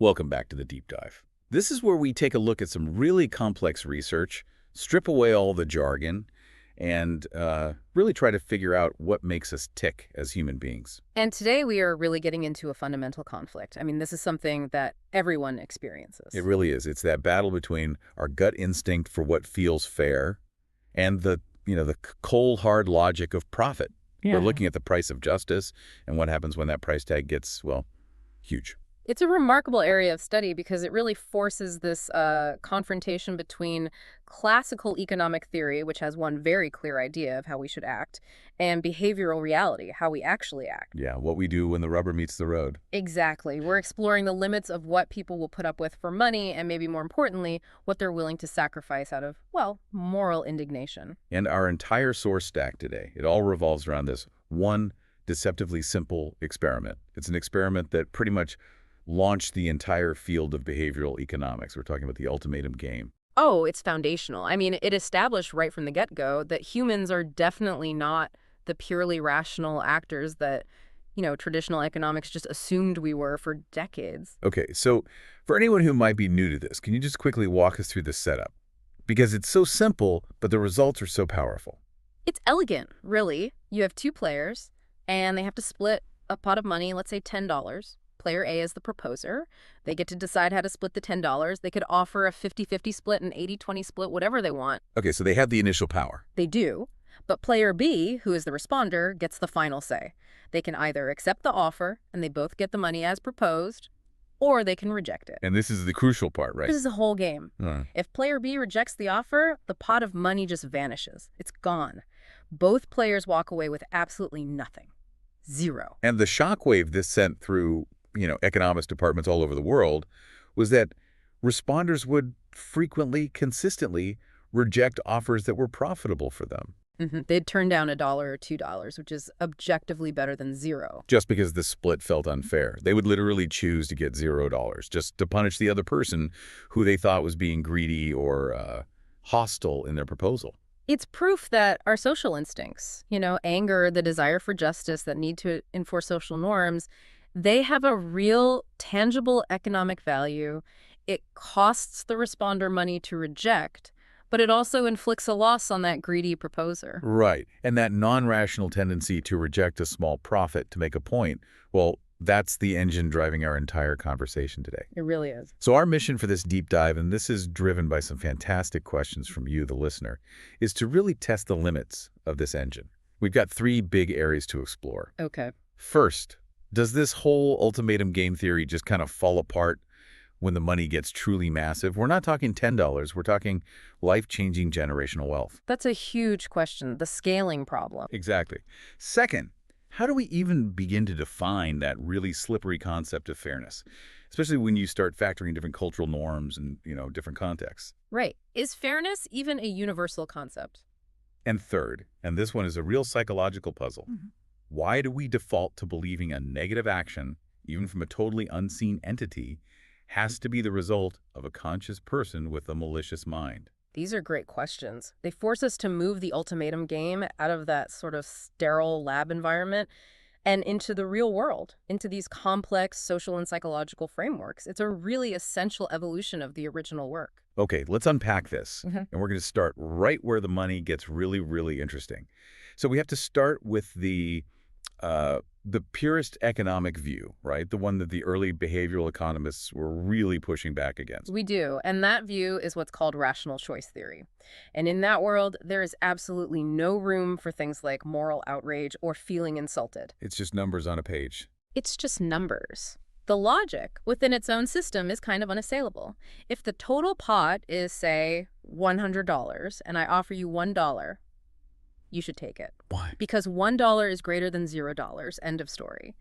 Welcome back to the Deep Dive. This is where we take a look at some really complex research, strip away all the jargon, and really try to figure out what makes us tick as human beings. And today we are really getting into a fundamental conflict. I mean, this is something that everyone experiences. It really is. It's that battle between our gut instinct for what feels fair and the cold, hard logic of profit. Yeah. We're looking at the price of justice and what happens when that price tag gets, well, huge. It's a remarkable area of study because it really forces this confrontation between classical economic theory, which has one very clear idea of how we should act, and behavioral reality, how we actually act. Yeah, what we do when the rubber meets the road. Exactly. We're exploring the limits of what people will put up with for money and maybe more importantly, what they're willing to sacrifice out of, well, moral indignation. And our entire source stack today, it all revolves around this one deceptively simple experiment. It's an experiment that pretty much launched the entire field of behavioral economics. We're talking about the Ultimatum Game. Oh, it's foundational. I mean, it established right from the get-go that humans are definitely not the purely rational actors that, traditional economics just assumed we were for decades. Okay, so for anyone who might be new to this, can you just quickly walk us through the setup? Because it's so simple, but the results are so powerful. It's elegant, really. You have two players, and they have to split a pot of money, let's say $10. Player A is the proposer. They get to decide how to split the $10. They could offer a 50-50 split, an 80-20 split, whatever they want. Okay, so they have the initial power. They do. But player B, who is the responder, gets the final say. They can either accept the offer, and they both get the money as proposed, or they can reject it. And this is the crucial part, right? This is a whole game. If player B rejects the offer, the pot of money just vanishes. It's gone. Both players walk away with absolutely nothing. Zero. And the shockwave this sent through economics departments all over the world was that responders would frequently, consistently reject offers that were profitable for them. They'd turn down $1 or $2, which is objectively better than zero. Just because the split felt unfair. They would literally choose to get $0 just to punish the other person who they thought was being greedy or hostile in their proposal. It's proof that our social instincts, anger, the desire for justice, that need to enforce social norms, they have a real, tangible economic value. It costs the responder money to reject, but it also inflicts a loss on that greedy proposer. Right. And that non-rational tendency to reject a small profit to make a point, well, that's the engine driving our entire conversation today. It really is. So our mission for this deep dive, and this is driven by some fantastic questions from you, the listener, is to really test the limits of this engine. We've got 3 big areas to explore. Okay. First, does this whole ultimatum game theory just kind of fall apart when the money gets truly massive? We're not talking $10. We're talking life-changing generational wealth. That's a huge question, the scaling problem. Exactly. Second, how do we even begin to define that really slippery concept of fairness, especially when you start factoring different cultural norms and, different contexts? Right. Is fairness even a universal concept? And third, and this one is a real psychological puzzle, why do we default to believing a negative action, even from a totally unseen entity, has to be the result of a conscious person with a malicious mind? These are great questions. They force us to move the ultimatum game out of that sort of sterile lab environment and into the real world, into these complex social and psychological frameworks. It's a really essential evolution of the original work. Okay, let's unpack this. And we're going to start right where the money gets really, really interesting. So we have to start with the purest economic view, right? The one that the early behavioral economists were really pushing back against. We do. And that view is what's called rational choice theory. And in that world, there is absolutely no room for things like moral outrage or feeling insulted. It's just numbers on a page. It's just numbers. The logic within its own system is kind of unassailable. If the total pot is, say, $100, and I offer you $1, you should take it. Why? Because $1 is greater than $0, end of story.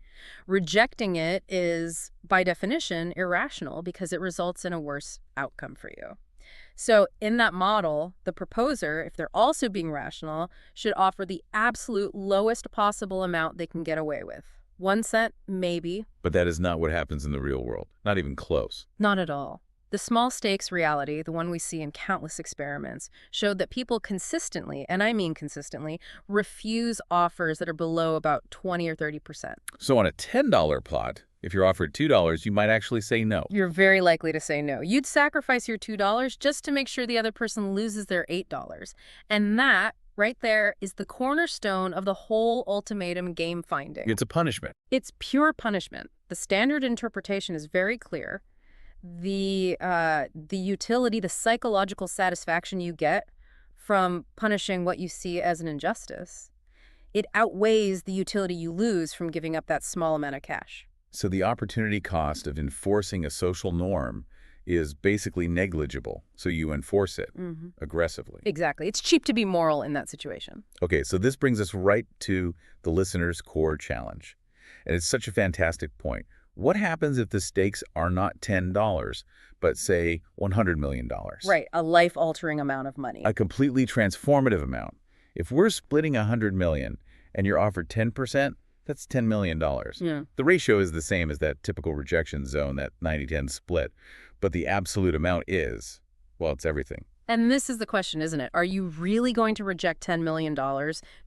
Rejecting it is, by definition, irrational because it results in a worse outcome for you. So in that model, the proposer, if they're also being rational, should offer the absolute lowest possible amount they can get away with. 1 cent, maybe. But that is not what happens in the real world. Not even close. Not at all. The small stakes reality, the one we see in countless experiments, showed that people consistently, and I mean consistently, refuse offers that are below about 20 or 30%. So on a $10 plot, If you're offered $2, you might actually say no. You're very likely to say no. You'd sacrifice your $2 just to make sure the other person loses their $8. And that, right there, is the cornerstone of the whole ultimatum game finding. It's a punishment. It's pure punishment. The standard interpretation is very clear. The utility, the psychological satisfaction you get from punishing what you see as an injustice, it outweighs the utility you lose from giving up that small amount of cash. So the opportunity cost of enforcing a social norm is basically negligible, so you enforce it aggressively. Exactly. It's cheap to be moral in that situation. Okay, so this brings us right to the listener's core challenge. And it's such a fantastic point. What happens if the stakes are not $10, but say $100 million? Right, a life-altering amount of money. A completely transformative amount. If we're splitting $100 million and you're offered 10%, that's $10 million. Yeah. The ratio is the same as that typical rejection zone, that 90-10 split. But the absolute amount is, well, it's everything. And this is the question, isn't it? Are you really going to reject $10 million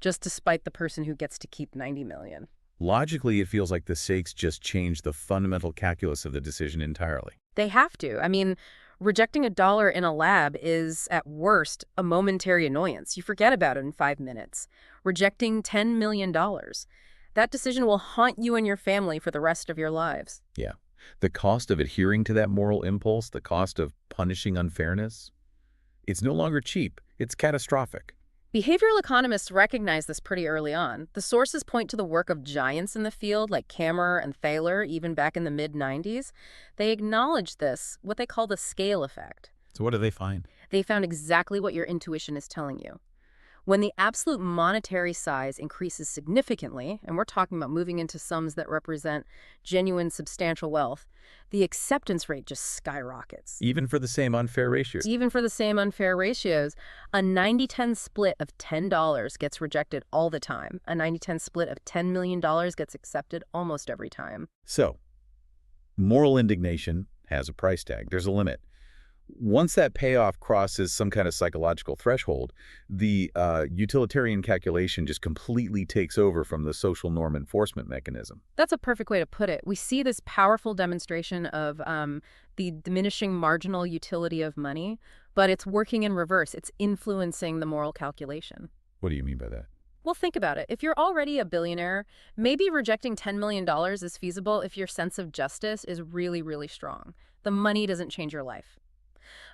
just to spite the person who gets to keep $90 million? Logically, it feels like the stakes just change the fundamental calculus of the decision entirely. They have to. I mean, rejecting $1 in a lab is, at worst, a momentary annoyance. You forget about it in 5 minutes. Rejecting $10 million. That decision will haunt you and your family for the rest of your lives. Yeah. The cost of adhering to that moral impulse, the cost of punishing unfairness, it's no longer cheap. It's catastrophic. Behavioral economists recognize this pretty early on. The sources point to the work of giants in the field like Kammerer and Thaler, even back in the mid-90s. They acknowledge this, what they call the scale effect. So what do they find? They found exactly what your intuition is telling you. When the absolute monetary size increases significantly, and we're talking about moving into sums that represent genuine substantial wealth, the acceptance rate just skyrockets. Even for the same unfair ratios. Even for the same unfair ratios, a 90-10 split of $10 gets rejected all the time. A 90-10 split of $10 million gets accepted almost every time. So, moral indignation has a price tag. There's a limit. Once that payoff crosses some kind of psychological threshold, the utilitarian calculation just completely takes over from the social norm enforcement mechanism. That's a perfect way to put it. We see this powerful demonstration of the diminishing marginal utility of money, but it's working in reverse. It's influencing the moral calculation. What do you mean by that? Well, think about it. If you're already a billionaire, maybe rejecting $10 million is feasible if your sense of justice is really, really strong. The money doesn't change your life.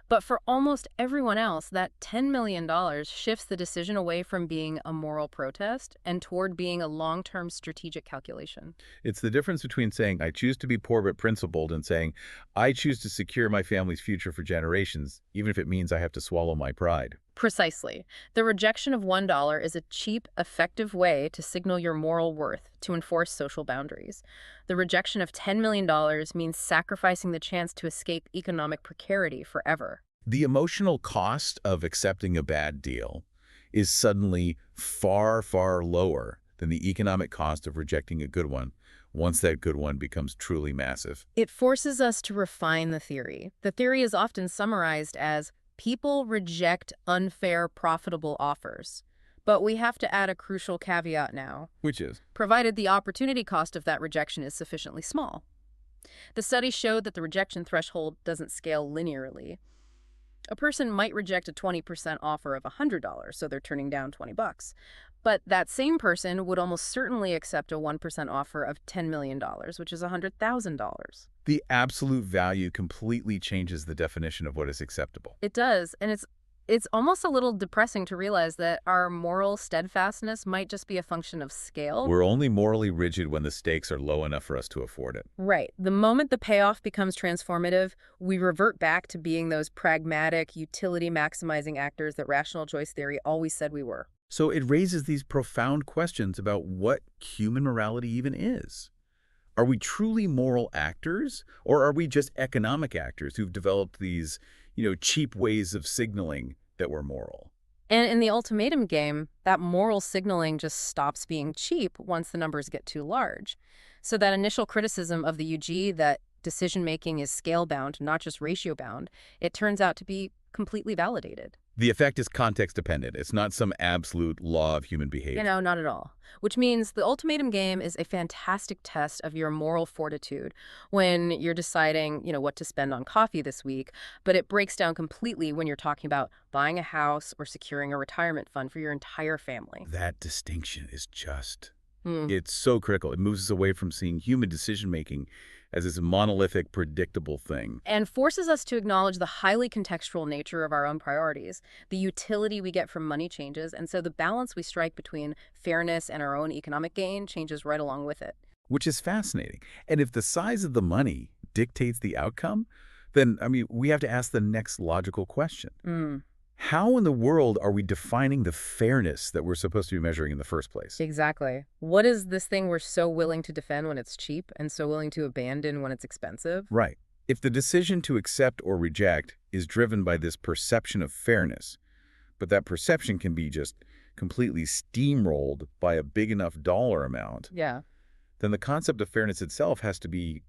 But for almost everyone else, that $10 million shifts the decision away from being a moral protest and toward being a long-term strategic calculation. It's the difference between saying, I choose to be poor but principled, and saying, I choose to secure my family's future for generations, even if it means I have to swallow my pride. Precisely. The rejection of $1 is a cheap, effective way to signal your moral worth, to enforce social boundaries. The rejection of $10 million means sacrificing the chance to escape economic precarity forever. The emotional cost of accepting a bad deal is suddenly far, far lower than the economic cost of rejecting a good one, once that good one becomes truly massive. It forces us to refine the theory. The theory is often summarized as people reject unfair, profitable offers. But we have to add a crucial caveat now. Which is? Provided the opportunity cost of that rejection is sufficiently small. The study showed that the rejection threshold doesn't scale linearly. A person might reject a 20% offer of $100, so they're turning down $20. But that same person would almost certainly accept a 1% offer of $10 million, which is $100,000. The absolute value completely changes the definition of what is acceptable. It does, and it's almost a little depressing to realize that our moral steadfastness might just be a function of scale. We're only morally rigid when the stakes are low enough for us to afford it. Right. The moment the payoff becomes transformative, we revert back to being those pragmatic, utility-maximizing actors that rational choice theory always said we were. So it raises these profound questions about what human morality even is. Are we truly moral actors, or are we just economic actors who've developed these, cheap ways of signaling that we're moral? And in the ultimatum game, that moral signaling just stops being cheap once the numbers get too large. So that initial criticism of the UG that decision-making is scale-bound, not just ratio-bound, it turns out to be completely validated. The effect is context dependent. It's not some absolute law of human behavior. Not at all. Which means the ultimatum game is a fantastic test of your moral fortitude when you're deciding, what to spend on coffee this week, but it breaks down completely when you're talking about buying a house or securing a retirement fund for your entire family. That distinction is just, Hmm. it's so critical. It moves us away from seeing human decision-making as this monolithic, predictable thing. And forces us to acknowledge the highly contextual nature of our own priorities. The utility we get from money changes, and so the balance we strike between fairness and our own economic gain changes right along with it. Which is fascinating. And if the size of the money dictates the outcome, then, we have to ask the next logical question. How in the world are we defining the fairness that we're supposed to be measuring in the first place? Exactly. What is this thing we're so willing to defend when it's cheap and so willing to abandon when it's expensive? Right. If the decision to accept or reject is driven by this perception of fairness, but that perception can be just completely steamrolled by a big enough dollar amount, Yeah. then the concept of fairness itself has to be,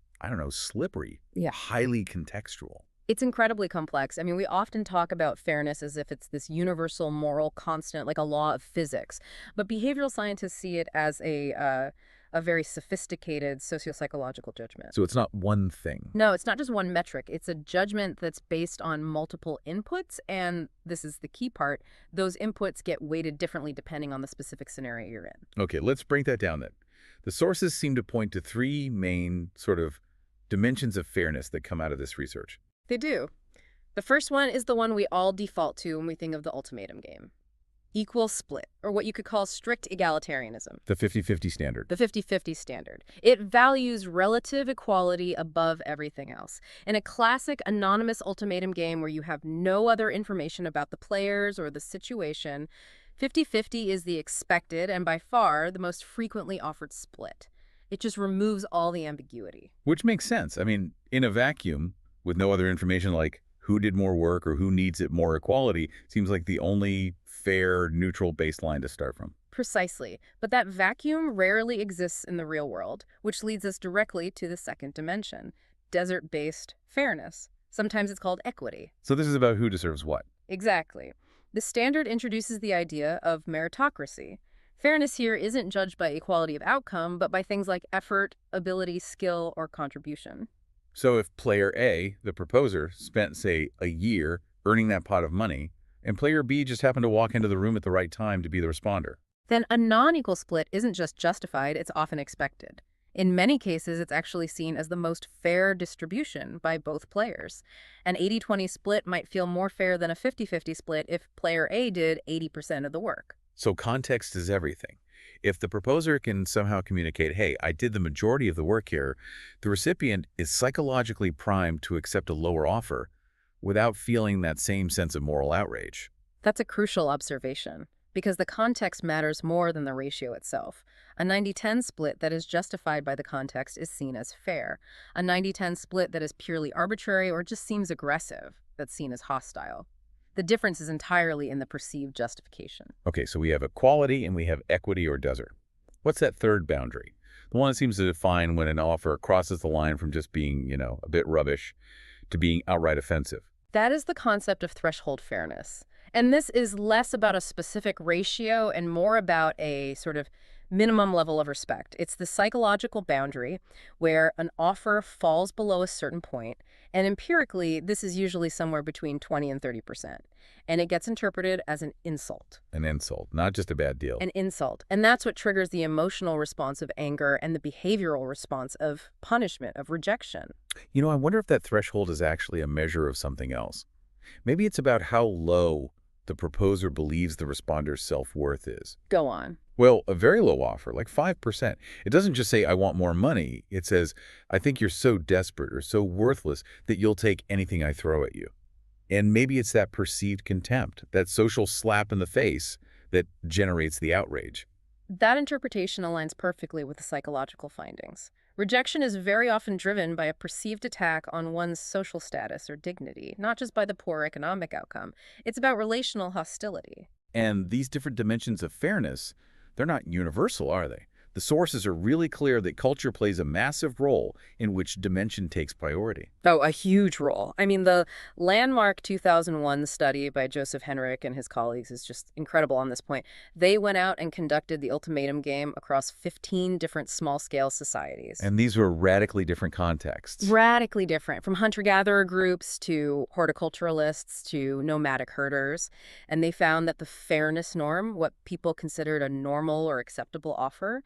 slippery, Yeah. highly contextual. It's incredibly complex. We often talk about fairness as if it's this universal moral constant, like a law of physics. But behavioral scientists see it as a very sophisticated socio-psychological judgment. So it's not one thing. No, it's not just one metric. It's a judgment that's based on multiple inputs, and this is the key part. Those inputs get weighted differently depending on the specific scenario you're in. Okay, let's break that down then. The sources seem to point to three main sort of dimensions of fairness that come out of this research. They do. The first one is the one we all default to when we think of the ultimatum game. Equal split, or what you could call strict egalitarianism. The 50-50 standard. The 50-50 standard. It values relative equality above everything else. In a classic anonymous ultimatum game where you have no other information about the players or the situation, 50-50 is the expected and by far the most frequently offered split. It just removes all the ambiguity. Which makes sense. In a vacuum, with no other information like who did more work or who needs it more equality, seems like the only fair, neutral baseline to start from. Precisely. But that vacuum rarely exists in the real world, which leads us directly to the second dimension, desert-based fairness. Sometimes it's called equity. So this is about who deserves what. Exactly. The standard introduces the idea of meritocracy. Fairness here isn't judged by equality of outcome, but by things like effort, ability, skill, or contribution. So if player A, the proposer, spent, say, a year earning that pot of money, and player B just happened to walk into the room at the right time to be the responder, then a non-equal split isn't just justified, it's often expected. In many cases, it's actually seen as the most fair distribution by both players. An 80-20 split might feel more fair than a 50-50 split if player A did 80% of the work. So context is everything. If the proposer can somehow communicate, hey, I did the majority of the work here, the recipient is psychologically primed to accept a lower offer without feeling that same sense of moral outrage. That's a crucial observation, because the context matters more than the ratio itself. A 90-10 split that is justified by the context is seen as fair. A 90-10 split that is purely arbitrary or just seems aggressive, that's seen as hostile. The difference is entirely in the perceived justification. Okay, so we have equality and we have equity or desert. What's that third boundary? The one that seems to define when an offer crosses the line from just being, a bit rubbish to being outright offensive. That is the concept of threshold fairness. And this is less about a specific ratio and more about a sort of minimum level of respect. It's the psychological boundary where an offer falls below a certain point, and empirically, this is usually somewhere between 20 and 30%. And it gets interpreted as an insult. An insult, not just a bad deal. An insult. And that's what triggers the emotional response of anger and the behavioral response of punishment, of rejection. I wonder if that threshold is actually a measure of something else. Maybe it's about how low the proposer believes the responder's self-worth is. Go on. Well, a very low offer, like 5%. It doesn't just say, I want more money. It says, I think you're so desperate or so worthless that you'll take anything I throw at you. And maybe it's that perceived contempt, that social slap in the face that generates the outrage. That interpretation aligns perfectly with the psychological findings. Rejection is very often driven by a perceived attack on one's social status or dignity, not just by the poor economic outcome. It's about relational hostility. And these different dimensions of fairness, they're not universal, are they? The sources are really clear that culture plays a massive role in which dimension takes priority. Oh, a huge role. I mean, the landmark 2001 study by Joseph Henrich and his colleagues is just incredible on this point. They went out and conducted the Ultimatum Game across 15 different small-scale societies. And these were radically different contexts. Radically different, from hunter-gatherer groups to horticulturalists to nomadic herders. And they found that the fairness norm, what people considered a normal or acceptable offer,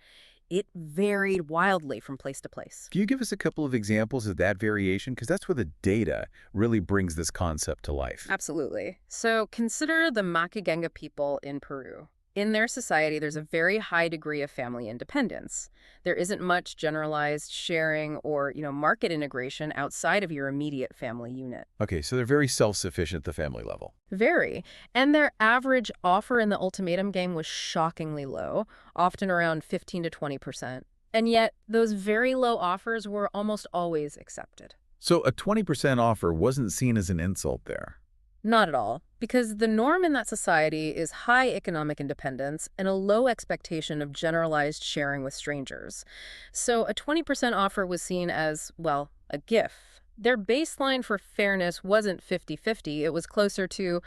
it varied wildly from place to place. Can you give us a couple of examples of that variation? Because that's where the data really brings this concept to life. Absolutely. So consider the Maquigenga people in Peru. In their society, there's a very high degree of family independence. There isn't much generalized sharing or, market integration outside of your immediate family unit. Okay, so they're very self-sufficient at the family level. Very. And their average offer in the Ultimatum Game was shockingly low, often around 15 to 20%. And yet, those very low offers were almost always accepted. So a 20% offer wasn't seen as an insult there. Not at all, because the norm in that society is high economic independence and a low expectation of generalized sharing with strangers. So a 20% offer was seen as, well, a gift. Their baseline for fairness wasn't 50-50. It was closer to,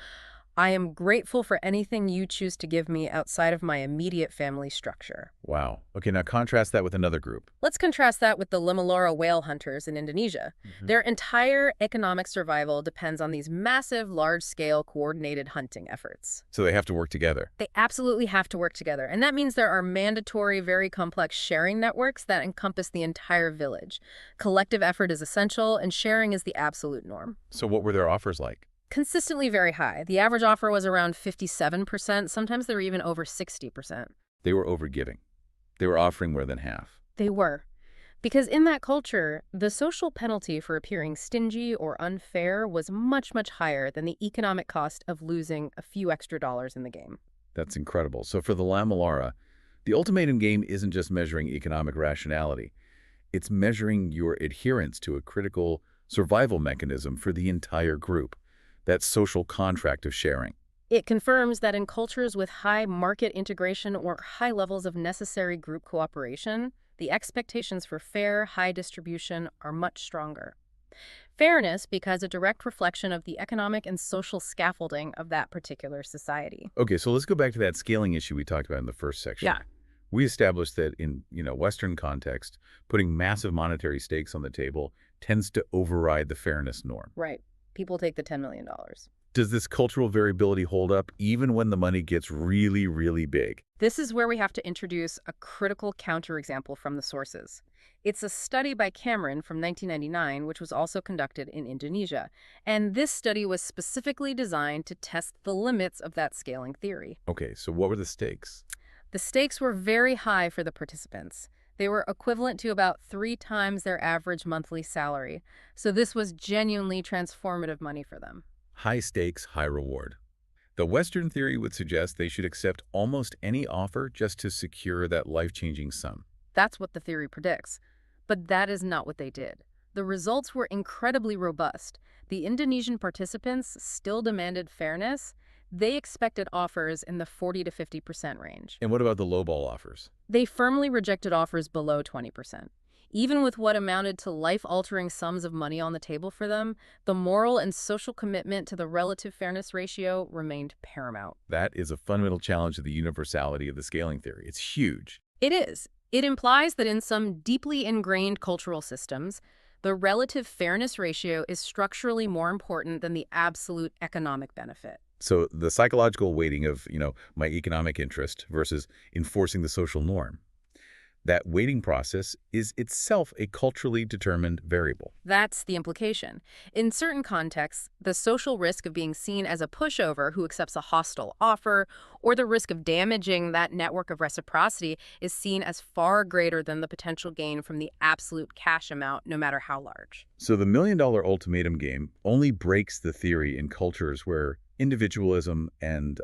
I am grateful for anything you choose to give me outside of my immediate family structure. Wow. Okay, now contrast that with another group. Let's contrast that with the Limalora whale hunters in Indonesia. Their entire economic survival depends on these massive, large-scale, coordinated hunting efforts. So they have to work together. They absolutely have to work together. And that means there are mandatory, very complex sharing networks that encompass the entire village. Collective effort is essential, and sharing is the absolute norm. So what were their offers like? Consistently very high. The average offer was around 57%. Sometimes they were even over 60%. They were overgiving. They were offering more than half. They were. Because in that culture, the social penalty for appearing stingy or unfair was much, much higher than the economic cost of losing a few extra dollars in the game. That's incredible. So for the Limalora, the Ultimatum Game isn't just measuring economic rationality. It's measuring your adherence to a critical survival mechanism for the entire group. That social contract of sharing. It confirms that in cultures with high market integration or high levels of necessary group cooperation, the expectations for fair, high distribution are much stronger. Fairness because a direct reflection of the economic and social scaffolding of that particular society. Okay, so let's go back to that scaling issue we talked about in the first section. Yeah. We established that in, Western context, putting massive monetary stakes on the table tends to override the fairness norm. Right. People take the $10 million. Does this cultural variability hold up even when the money gets really, really big? This is where we have to introduce a critical counterexample from the sources. It's a study by Cameron from 1999, which was also conducted in Indonesia. And this study was specifically designed to test the limits of that scaling theory. Okay, so what were the stakes? The stakes were very high for the participants. They were equivalent to about 3 times their average monthly salary. So this was genuinely transformative money for them. High stakes, high reward. The Western theory would suggest they should accept almost any offer just to secure that life-changing sum. That's what the theory predicts. But that is not what they did. The results were incredibly robust. The Indonesian participants still demanded fairness. They expected offers in the 40 to 50% range. And what about the lowball offers? They firmly rejected offers below 20%. Even with what amounted to life-altering sums of money on the table for them, the moral and social commitment to the relative fairness ratio remained paramount. That is a fundamental challenge to the universality of the scaling theory. It's huge. It is. It implies that in some deeply ingrained cultural systems, the relative fairness ratio is structurally more important than the absolute economic benefit. So the psychological weighting of, my economic interest versus enforcing the social norm, that weighting process is itself a culturally determined variable. That's the implication. In certain contexts, the social risk of being seen as a pushover who accepts a hostile offer or the risk of damaging that network of reciprocity is seen as far greater than the potential gain from the absolute cash amount, no matter how large. So the $1 Million Ultimatum Game only breaks the theory in cultures where individualism and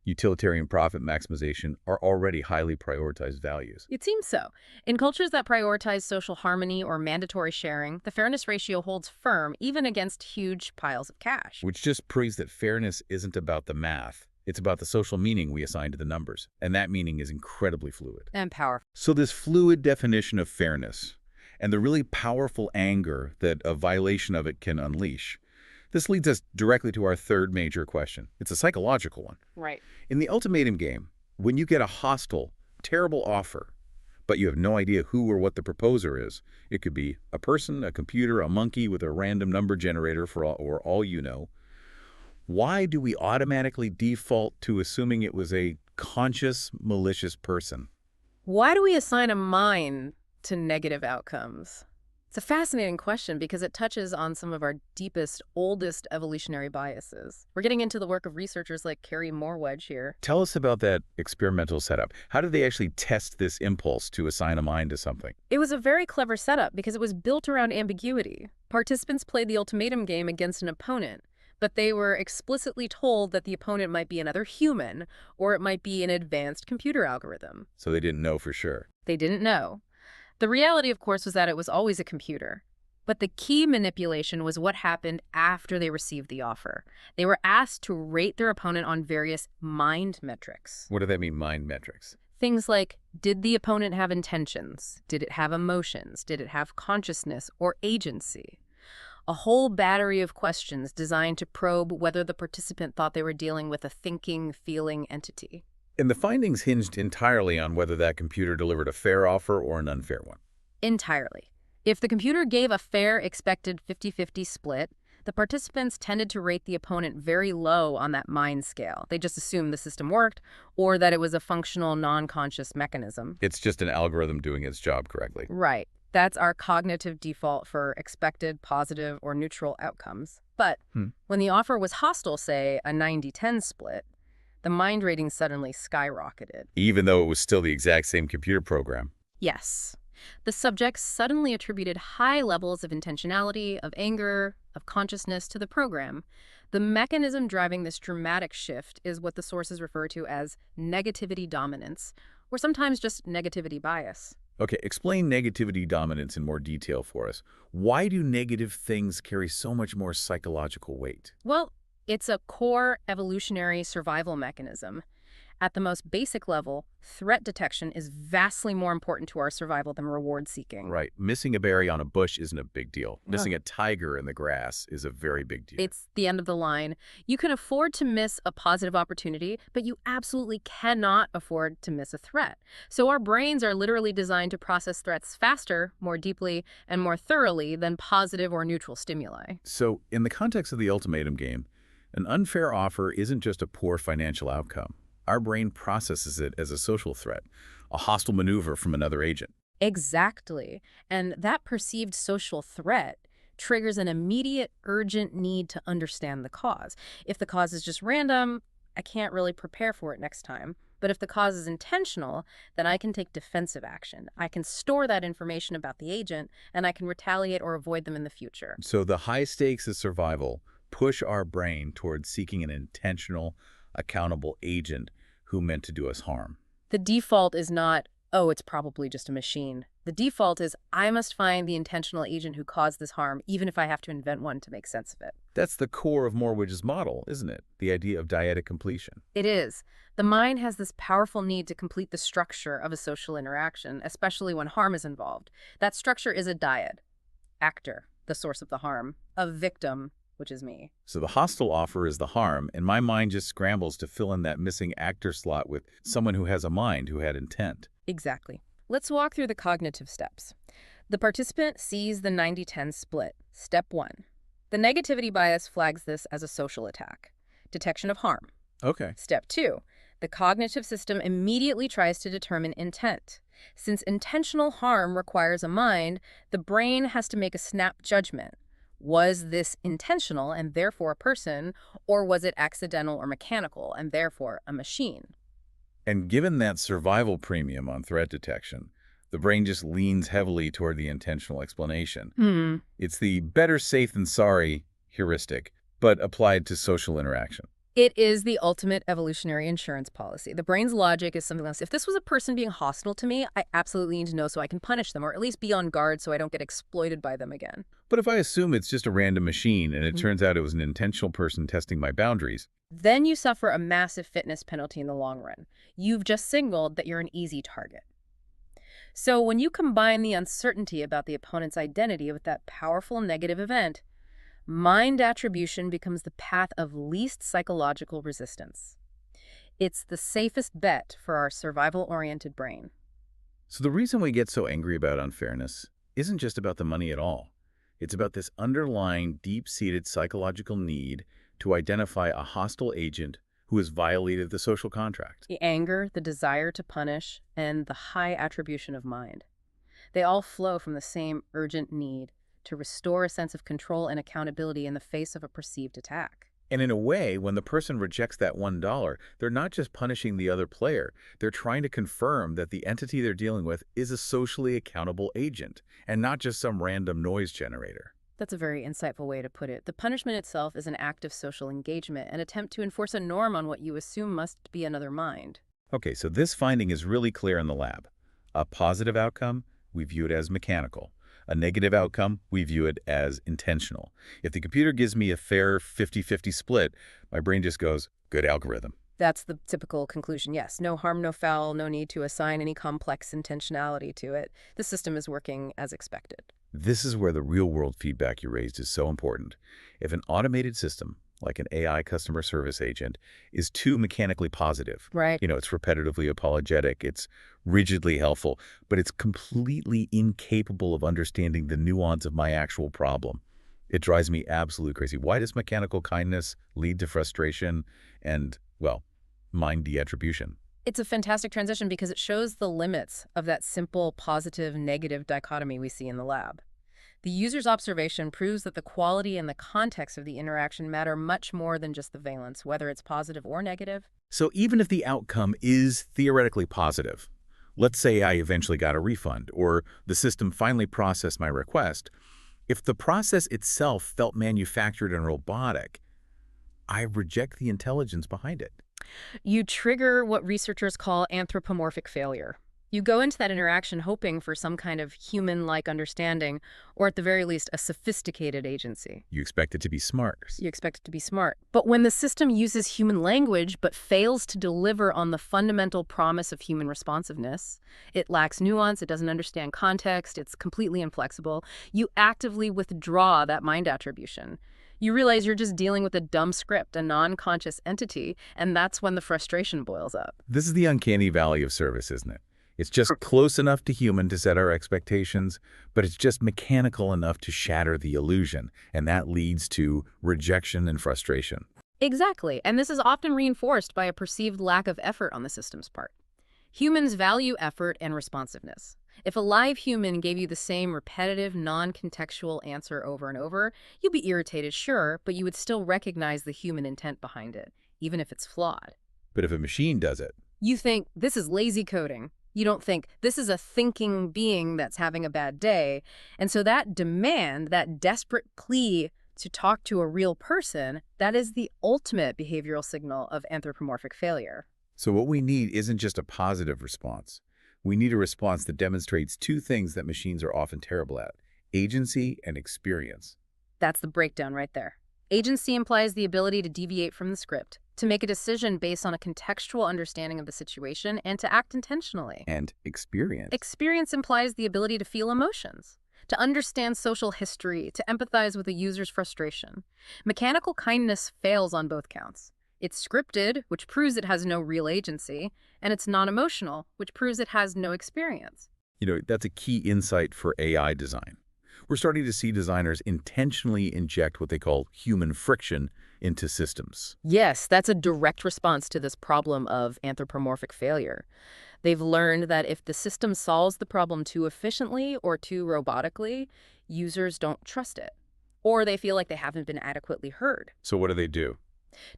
utilitarian profit maximization are already highly prioritized values. It seems so. In cultures that prioritize social harmony or mandatory sharing, the fairness ratio holds firm even against huge piles of cash. Which just proves that fairness isn't about the math. It's about the social meaning we assign to the numbers, and that meaning is incredibly fluid. And powerful. So this fluid definition of fairness and the really powerful anger that a violation of it can unleash, this leads us directly to our third major question. It's a psychological one. Right. In the ultimatum game, when you get a hostile, terrible offer, but you have no idea who or what the proposer is, it could be a person, a computer, a monkey with a random number generator for all you know, why do we automatically default to assuming it was a conscious, malicious person? Why do we assign a mind to negative outcomes? It's a fascinating question because it touches on some of our deepest, oldest evolutionary biases. We're getting into the work of researchers like Carey Morewedge here. Tell us about that experimental setup. How did they actually test this impulse to assign a mind to something? It was a very clever setup because it was built around ambiguity. Participants played the ultimatum game against an opponent, but they were explicitly told that the opponent might be another human, or it might be an advanced computer algorithm. So they didn't know for sure. They didn't know. The reality, of course, was that it was always a computer. But the key manipulation was what happened after they received the offer. They were asked to rate their opponent on various mind metrics. What do that mean, mind metrics? Things like, did the opponent have intentions? Did it have emotions? Did it have consciousness or agency? A whole battery of questions designed to probe whether the participant thought they were dealing with a thinking, feeling entity. And the findings hinged entirely on whether that computer delivered a fair offer or an unfair one. Entirely. If the computer gave a fair expected 50-50 split, the participants tended to rate the opponent very low on that mind scale. They just assumed the system worked or that it was a functional, non-conscious mechanism. It's just an algorithm doing its job correctly. Right. That's our cognitive default for expected, positive, or neutral outcomes. But when the offer was hostile, say a 90-10 split, the mind rating suddenly skyrocketed. Even though it was still the exact same computer program. Yes. The subjects suddenly attributed high levels of intentionality, of anger, of consciousness to the program. The mechanism driving this dramatic shift is what the sources refer to as negativity dominance, or sometimes just negativity bias. Okay, explain negativity dominance in more detail for us. Why do negative things carry so much more psychological weight? Well, it's a core evolutionary survival mechanism. At the most basic level, threat detection is vastly more important to our survival than reward seeking. Right. Missing a berry on a bush isn't a big deal. Missing a tiger in the grass is a very big deal. It's the end of the line. You can afford to miss a positive opportunity, but you absolutely cannot afford to miss a threat. So our brains are literally designed to process threats faster, more deeply, and more thoroughly than positive or neutral stimuli. So in the context of the ultimatum game, an unfair offer isn't just a poor financial outcome. Our brain processes it as a social threat, a hostile maneuver from another agent. Exactly. And that perceived social threat triggers an immediate, urgent need to understand the cause. If the cause is just random, I can't really prepare for it next time. But if the cause is intentional, then I can take defensive action. I can store that information about the agent, and I can retaliate or avoid them in the future. So the high stakes of survival push our brain towards seeking an intentional, accountable agent who meant to do us harm. The default is not, oh, it's probably just a machine. The default is, I must find the intentional agent who caused this harm, even if I have to invent one to make sense of it. That's the core of Morewedge's model, isn't it? The idea of dyadic completion. It is. The mind has this powerful need to complete the structure of a social interaction, especially when harm is involved. That structure is a dyad. Actor, the source of the harm. A victim, which is me. So the hostile offer is the harm, and my mind just scrambles to fill in that missing actor slot with someone who has a mind, who had intent. Exactly. Let's walk through the cognitive steps. The participant sees the 90-10 split. Step 1. The negativity bias flags this as a social attack. Detection of harm. Okay. Step 2. The cognitive system immediately tries to determine intent. Since intentional harm requires a mind, the brain has to make a snap judgment. Was this intentional and therefore a person, or was it accidental or mechanical and therefore a machine? And given that survival premium on threat detection, the brain just leans heavily toward the intentional explanation. It's the better safe than sorry heuristic, but applied to social interaction. It is the ultimate evolutionary insurance policy. The brain's logic is something else. If this was a person being hostile to me, I absolutely need to know so I can punish them, or at least be on guard so I don't get exploited by them again. But if I assume it's just a random machine and it Mhm. turns out it was an intentional person testing my boundaries, Then you suffer a massive fitness penalty in the long run. You've just signaled that you're an easy target. So when you combine the uncertainty about the opponent's identity with that powerful negative event, mind attribution becomes the path of least psychological resistance. It's the safest bet for our survival-oriented brain. so the reason we get so angry about unfairness isn't just about the money at all. It's about this underlying, deep-seated psychological need to identify a hostile agent who has violated the social contract. The anger, the desire to punish, and the high attribution of mind. They all flow from the same urgent need to restore a sense of control and accountability in the face of a perceived attack. And in a way, when the person rejects that $1, they're not just punishing the other player. They're trying to confirm that the entity they're dealing with is a socially accountable agent and not just some random noise generator. That's a very insightful way to put it. The punishment itself is an act of social engagement, an attempt to enforce a norm on what you assume must be another mind. Okay, so this finding is really clear in the lab. A positive outcome, we view it as mechanical. A negative outcome, we view it as intentional. If the computer gives me a fair 50-50 split, my brain just goes, good algorithm. That's the typical conclusion. Yes, no harm, no foul, no need to assign any complex intentionality to it. The system is working as expected. This is where the real-world feedback you raised is so important. If an automated system, like an AI customer service agent, is too mechanically positive, Right. it's repetitively apologetic, it's rigidly helpful, but it's completely incapable of understanding the nuance of my actual problem. It drives me absolutely crazy. Why does mechanical kindness lead to frustration and, well, mind de-attribution? It's a fantastic transition because it shows the limits of that simple positive-negative dichotomy we see in the lab. The user's observation proves that the quality and the context of the interaction matter much more than just the valence, whether it's positive or negative. So even if the outcome is theoretically positive, let's say I eventually got a refund or the system finally processed my request, if the process itself felt manufactured and robotic, I reject the intelligence behind it. You trigger what researchers call anthropomorphic failure. You go into that interaction hoping for some kind of human-like understanding, or at the very least, a sophisticated agency. You expect it to be smart. You expect it to be smart. But when the system uses human language but fails to deliver on the fundamental promise of human responsiveness, it lacks nuance, it doesn't understand context, it's completely inflexible, you actively withdraw that mind attribution. You realize you're just dealing with a dumb script, a non-conscious entity, and that's when the frustration boils up. This is the uncanny valley of service, isn't it? It's just close enough to human to set our expectations, but it's just mechanical enough to shatter the illusion, and that leads to rejection and frustration. Exactly, and this is often reinforced by a perceived lack of effort on the system's part. Humans value effort and responsiveness. If a live human gave you the same repetitive, non-contextual answer over and over, you'd be irritated, sure, but you would still recognize the human intent behind it, even if it's flawed. But if a machine does it, You think, this is lazy coding. You don't think, this is a thinking being that's having a bad day. And so that demand, that desperate plea to talk to a real person, that is the ultimate behavioral signal of anthropomorphic failure. so what we need isn't just a positive response. We need a response that demonstrates two things that machines are often terrible at: agency and experience. That's the breakdown right there. Agency implies the ability to deviate from the script, to make a decision based on a contextual understanding of the situation, and to act intentionally. And experience. Experience implies the ability to feel emotions, to understand social history, to empathize with a user's frustration. Mechanical kindness fails on both counts. It's scripted, which proves it has no real agency, and it's non-emotional, which proves it has no experience. That's a key insight for AI design. We're starting to see designers intentionally inject what they call human friction into systems. Yes, that's a direct response to this problem of anthropomorphic failure. They've learned that if the system solves the problem too efficiently or too robotically, users don't trust it, or they feel like they haven't been adequately heard. So what do?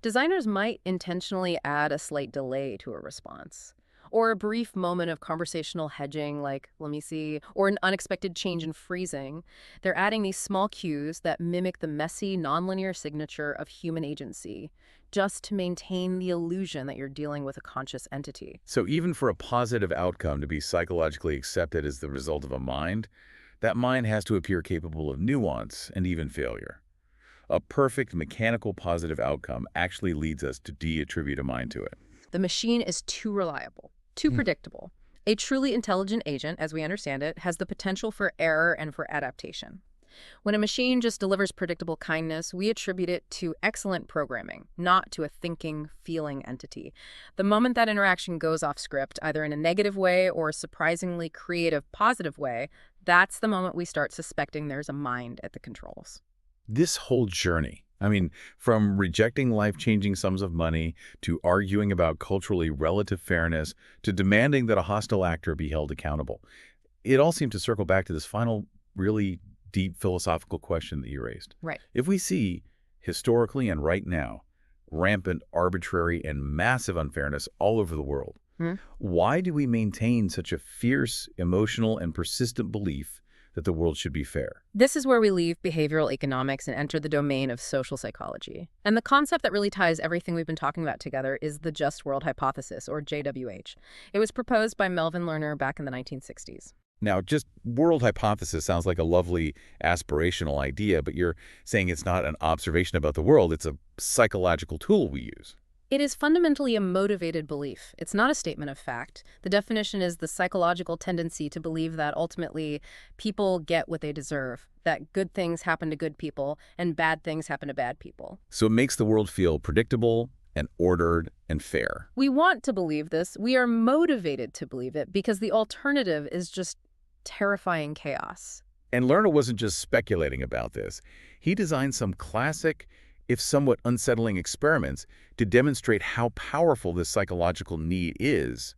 Designers might intentionally add a slight delay to a response, or a brief moment of conversational hedging, like, let me see, or an unexpected change in phrasing. They're adding these small cues that mimic the messy, nonlinear signature of human agency, just to maintain the illusion that you're dealing with a conscious entity. So even for a positive outcome to be psychologically accepted as the result of a mind, that mind has to appear capable of nuance and even failure. A perfect mechanical positive outcome actually leads us to de-attribute a mind to it. The machine is too reliable, too predictable. A truly intelligent agent, as we understand it, has the potential for error and for adaptation. When a machine just delivers predictable kindness, we attribute it to excellent programming, not to a thinking, feeling entity. The moment that interaction goes off script, either in a negative way or a surprisingly creative, positive way, that's the moment we start suspecting there's a mind at the controls. This whole journey, from rejecting life-changing sums of money to arguing about culturally relative fairness to demanding that a hostile actor be held accountable, it all seemed to circle back to this final, really deep philosophical question that you raised. Right. If we see, historically and right now, rampant, arbitrary, and massive unfairness all over the world, why do we maintain such a fierce, emotional, and persistent belief that the world should be fair? This is where we leave behavioral economics and enter the domain of social psychology. And the concept that really ties everything we've been talking about together is the just world hypothesis, or JWH. It was proposed by Melvin Lerner back in the 1960s. Now, just world hypothesis sounds like a lovely aspirational idea, but you're saying it's not an observation about the world, it's a psychological tool we use. It is fundamentally a motivated belief. It's not a statement of fact. The definition is the psychological tendency to believe that ultimately people get what they deserve, that good things happen to good people and bad things happen to bad people. So it makes the world feel predictable and ordered and fair. We want to believe this. We are motivated to believe it because the alternative is just terrifying chaos. And Lerner wasn't just speculating about this. He designed some classic, if somewhat unsettling experiments to demonstrate how powerful this psychological need is,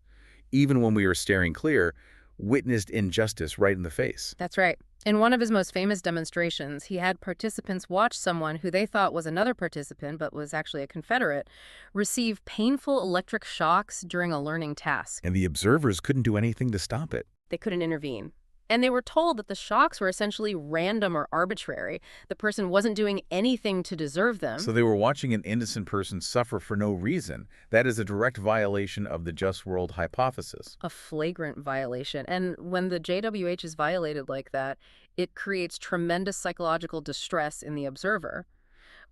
even when we are staring clear, witnessed injustice right in the face. That's right. In one of his most famous demonstrations, he had participants watch someone who they thought was another participant but was actually a Confederate receive painful electric shocks during a learning task. And the observers couldn't do anything to stop it. They couldn't intervene. And they were told that the shocks were essentially random or arbitrary. The person wasn't doing anything to deserve them. So they were watching an innocent person suffer for no reason. That is a direct violation of the just world hypothesis. A flagrant violation. And when the JWH is violated like that, it creates tremendous psychological distress in the observer.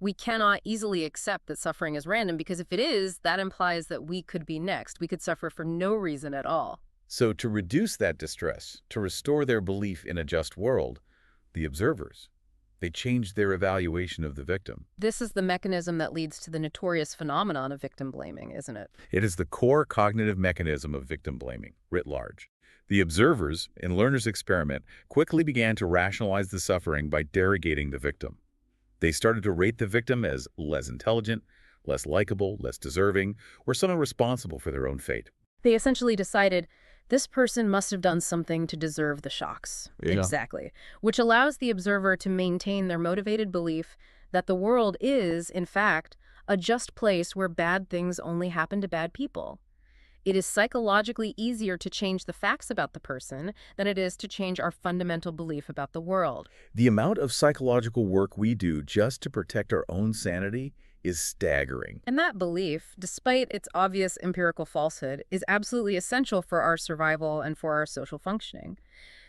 We cannot easily accept that suffering is random because if it is, that implies that we could be next. We could suffer for no reason at all. So to reduce that distress, to restore their belief in a just world, the observers, they changed their evaluation of the victim. This is the mechanism that leads to the notorious phenomenon of victim blaming, isn't it? It is the core cognitive mechanism of victim blaming, writ large. The observers, in Lerner's experiment, quickly began to rationalize the suffering by derogating the victim. They started to rate the victim as less intelligent, less likable, less deserving, or someone responsible for their own fate. They essentially decided this person must have done something to deserve the shocks. Yeah. Exactly. Which allows the observer to maintain their motivated belief that the world is, in fact, a just place where bad things only happen to bad people. It is psychologically easier to change the facts about the person than it is to change our fundamental belief about the world. The amount of psychological work we do just to protect our own sanity is staggering. And that belief, despite its obvious empirical falsehood, is absolutely essential for our survival and for our social functioning.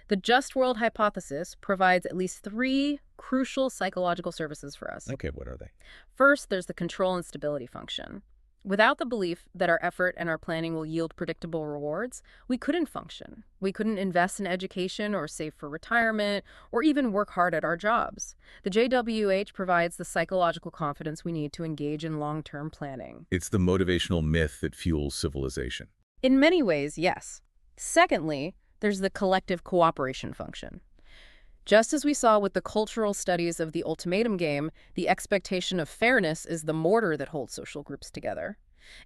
The just world hypothesis provides at least 3 crucial psychological services for us. Okay, what are they? First, there's the control and stability function. Without the belief that our effort and our planning will yield predictable rewards, we couldn't function. We couldn't invest in education or save for retirement or even work hard at our jobs. The JWH provides the psychological confidence we need to engage in long-term planning. It's the motivational myth that fuels civilization. In many ways, yes. Secondly, there's the collective cooperation function. Just as we saw with the cultural studies of the Ultimatum Game, the expectation of fairness is the mortar that holds social groups together.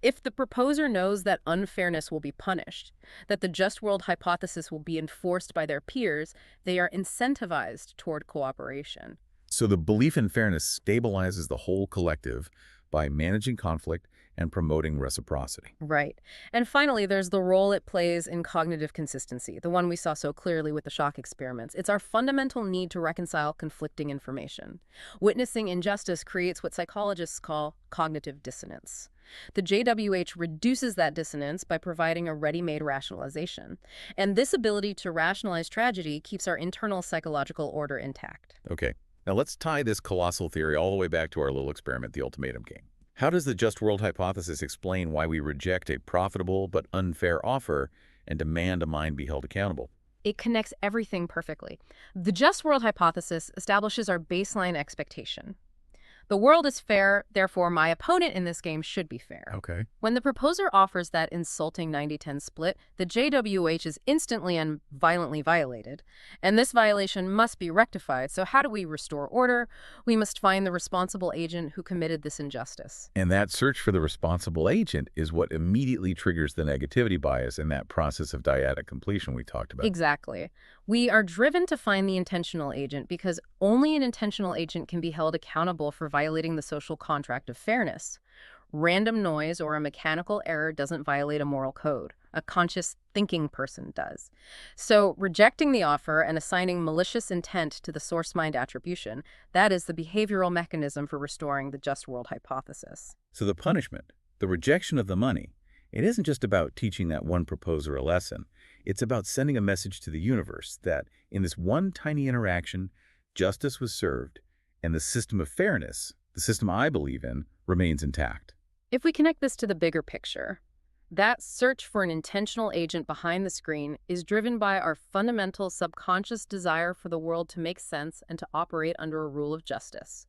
If the proposer knows that unfairness will be punished, that the just world hypothesis will be enforced by their peers, they are incentivized toward cooperation. So the belief in fairness stabilizes the whole collective by managing conflict and promoting reciprocity. Right. And finally, there's the role it plays in cognitive consistency, the one we saw so clearly with the shock experiments. It's our fundamental need to reconcile conflicting information. Witnessing injustice creates what psychologists call cognitive dissonance. The JWH reduces that dissonance by providing a ready-made rationalization. And this ability to rationalize tragedy keeps our internal psychological order intact. Okay, now let's tie this colossal theory all the way back to our little experiment, the Ultimatum Game. How does the just world hypothesis explain why we reject a profitable but unfair offer and demand a mind be held accountable? It connects everything perfectly. The just world hypothesis establishes our baseline expectation. The world is fair, therefore my opponent in this game should be fair. Okay. When the proposer offers that insulting 90-10 split, the JWH is instantly and violently violated, and this violation must be rectified. So how do we restore order? We must find the responsible agent who committed this injustice. And that search for the responsible agent is what immediately triggers the negativity bias in that process of dyadic completion we talked about. Exactly. We are driven to find the intentional agent because only an intentional agent can be held accountable for violating the social contract of fairness. Random noise or a mechanical error doesn't violate a moral code. A conscious thinking person does. So rejecting the offer and assigning malicious intent to the source mind attribution, that is the behavioral mechanism for restoring the just world hypothesis. So the punishment, the rejection of the money, it isn't just about teaching that one proposer a lesson. It's about sending a message to the universe that in this one tiny interaction, justice was served and the system of fairness, the system I believe in, remains intact. If we connect this to the bigger picture, that search for an intentional agent behind the screen is driven by our fundamental subconscious desire for the world to make sense and to operate under a rule of justice.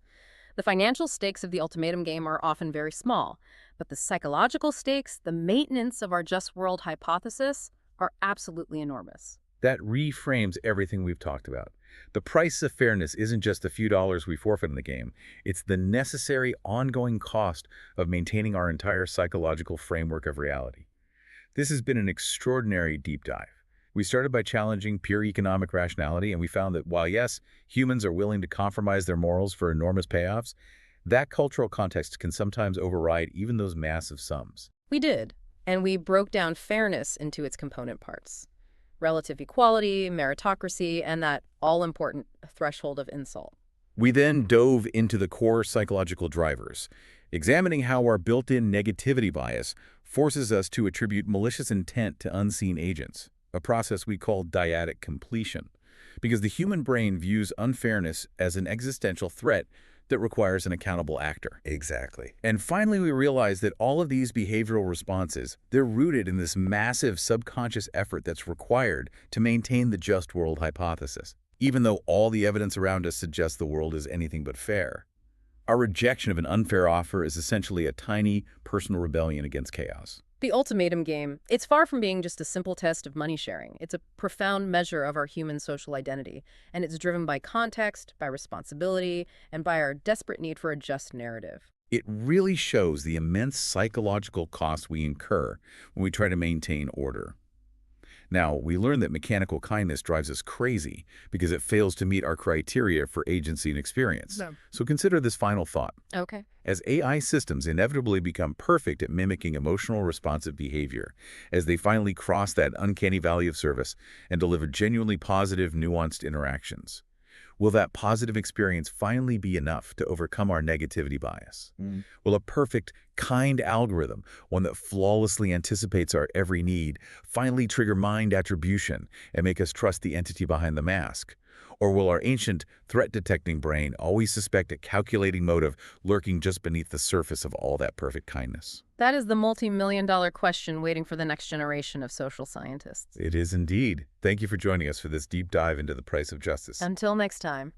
The financial stakes of the ultimatum game are often very small, but the psychological stakes, the maintenance of our just world hypothesis, are absolutely enormous. That reframes everything we've talked about. The price of fairness isn't just a few dollars we forfeit in the game. It's the necessary ongoing cost of maintaining our entire psychological framework of reality. This has been an extraordinary deep dive. We started by challenging pure economic rationality, and we found that while, yes, humans are willing to compromise their morals for enormous payoffs, that cultural context can sometimes override even those massive sums. We did, and we broke down fairness into its component parts. Relative equality, meritocracy, and that all-important threshold of insult. We then dove into the core psychological drivers, examining how our built-in negativity bias forces us to attribute malicious intent to unseen agents, a process we call dyadic completion, because the human brain views unfairness as an existential threat that requires an accountable actor. Exactly. And finally, we realized that all of these behavioral responses, they're rooted in this massive subconscious effort that's required to maintain the just world hypothesis. Even though all the evidence around us suggests the world is anything but fair, our rejection of an unfair offer is essentially a tiny personal rebellion against chaos. The ultimatum game, it's far from being just a simple test of money sharing. It's a profound measure of our human social identity, and it's driven by context, by responsibility, and by our desperate need for a just narrative. It really shows the immense psychological cost we incur when we try to maintain order. Now, we learned that mechanical kindness drives us crazy because it fails to meet our criteria for agency and experience. No. So consider this final thought. Okay. As AI systems inevitably become perfect at mimicking emotional responsive behavior, as they finally cross that uncanny valley of service and deliver genuinely positive, nuanced interactions, will that positive experience finally be enough to overcome our negativity bias? Will a perfect, kind algorithm, one that flawlessly anticipates our every need, finally trigger mind attribution and make us trust the entity behind the mask? Or will our ancient, threat-detecting brain always suspect a calculating motive lurking just beneath the surface of all that perfect kindness? That is the multi-million-dollar question waiting for the next generation of social scientists. It is indeed. Thank you for joining us for this deep dive into the price of justice. Until next time.